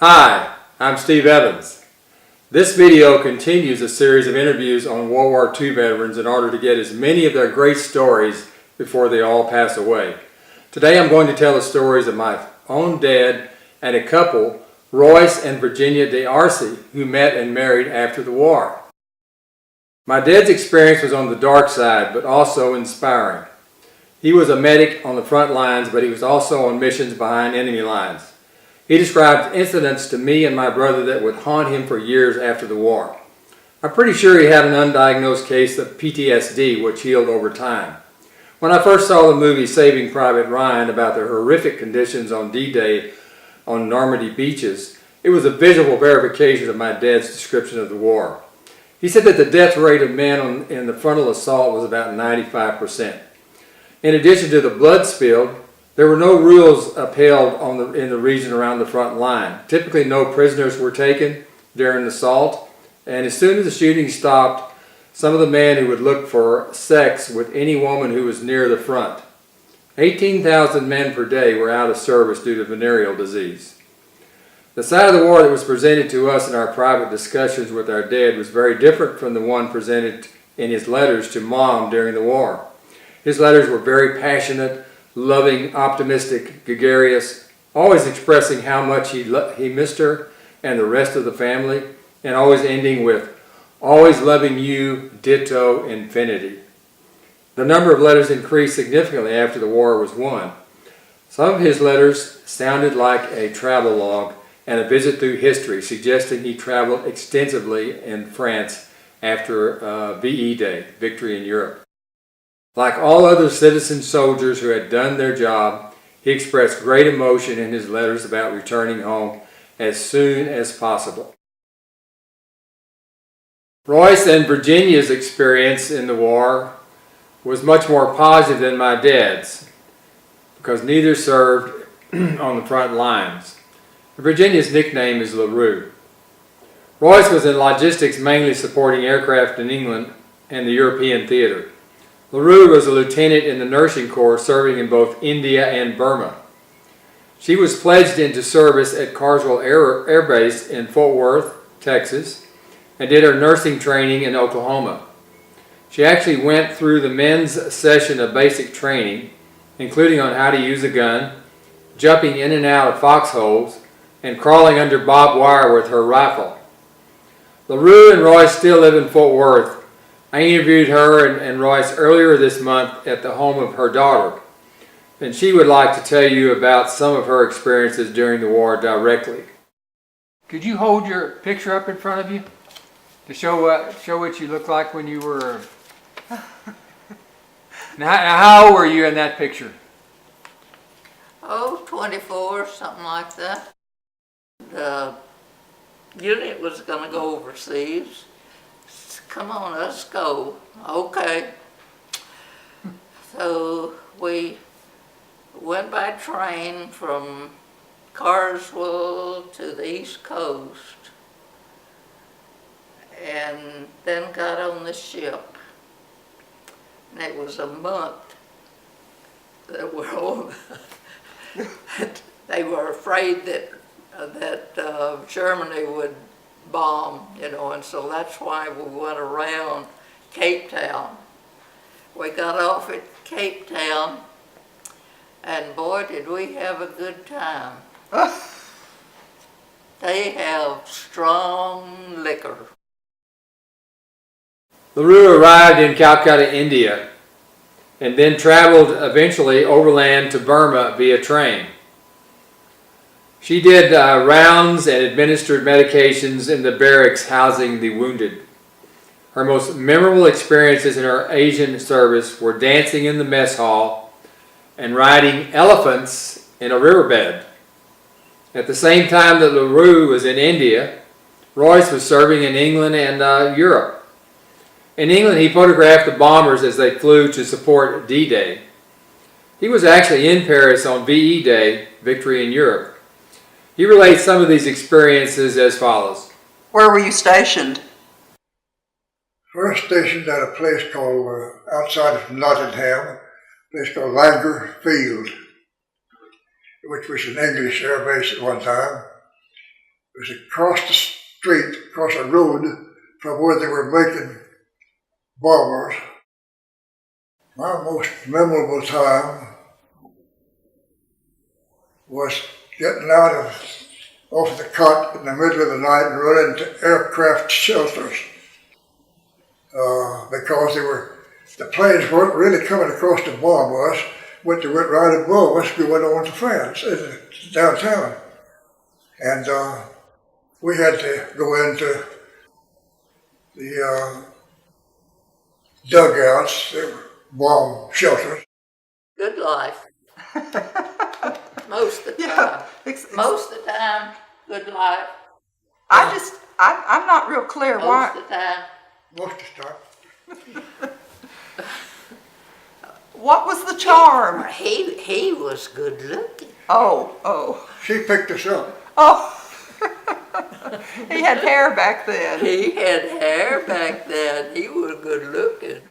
Hi, I'm Steve Evans. This video continues a series of interviews on World War II veterans in order to get as many of their great stories before they all pass away. Today I'm going to tell the stories of my own dad and a couple, Royce and Virginia D'Arcy, who met and married after the war. My dad's experience was on the dark side, but also inspiring. He was a medic on the front lines, but he was also on missions behind enemy lines. He described incidents to me and my brother that would haunt him for years after the war. I'm pretty sure he had an undiagnosed case of PTSD, which healed over time. When I first saw the movie Saving Private Ryan about the horrific conditions on D-Day on Normandy beaches, it was a visual verification of my dad's description of the war. He said that the death rate of men in the frontal assault was about 95%. In addition to the blood spilled, there were no rules upheld in the region around the front line. Typically, no prisoners were taken during the assault, and as soon as the shooting stopped, some of the men who would look for sex with any woman who was near the front. 18,000 men per day were out of service due to venereal disease. The side of the war that was presented to us in our private discussions with our dad was very different from the one presented in his letters to Mom during the war. His letters were very passionate, loving, optimistic, gregarious, always expressing how much he missed her and the rest of the family, and always ending with, "Always loving you, ditto, infinity." The number of letters increased significantly after the war was won. Some of his letters sounded like a travelogue and a visit through history, suggesting he traveled extensively in France after VE Day, Victory in Europe. Like all other citizen soldiers who had done their job, he expressed great emotion in his letters about returning home as soon as possible. Royce and Virginia's experience in the war was much more positive than my dad's, because neither served on the front lines. Virginia's nickname is LaRue. Royce was in logistics, mainly supporting aircraft in England and the European theater. LaRue was a lieutenant in the nursing corps serving in both India and Burma. She was pledged into service at Carswell Air Base in Fort Worth, Texas, and did her nursing training in Oklahoma. She actually went through the men's session of basic training, including on how to use a gun, jumping in and out of foxholes, and crawling under barbed wire with her rifle. LaRue and Royce still live in Fort Worth. I interviewed her and Royce earlier this month at the home of her daughter, and she would like to tell you about some of her experiences during the war directly. Could you hold your picture up in front of you to show what you looked like when you were... Now, how old were you in that picture? Oh, 24, something like that. The unit was going to go overseas. Come on, let's go. Okay. So we went by train from Carswell to the East Coast and then got on the ship. And it was a month that we're on. They were afraid that Germany would bomb, and so that's why we went around Cape Town. We got off at Cape Town, and boy, did we have a good time. They have strong liquor. LaRue arrived in Calcutta, India, and then traveled eventually overland to Burma via train. She did rounds and administered medications in the barracks housing the wounded. Her most memorable experiences in her Asian service were dancing in the mess hall and riding elephants in a riverbed. At the same time that LaRue was in India, Royce was serving in England and Europe. In England, he photographed the bombers as they flew to support D-Day. He was actually in Paris on VE Day, Victory in Europe. He relates some of these experiences as follows. Where were you stationed? First stationed at a place called, outside of Nottingham, a place called Langer Field, which was an English air base at one time. was across the street, across the road from where they were making bombers. My most memorable time was getting off the cot in the middle of the night and running to aircraft shelters because the planes weren't really coming across to bomb us, but they went right above us going on to France, downtown. And we had to go into the dugouts, they were bomb shelters. Good life. Most of the Yeah, time. Most of the time, good life. I'm not real clear Most why. of the time. Most of the time. What was the charm? He was good looking. Oh. She picked us up. Oh. He had hair back then. He had hair back then. He was good looking.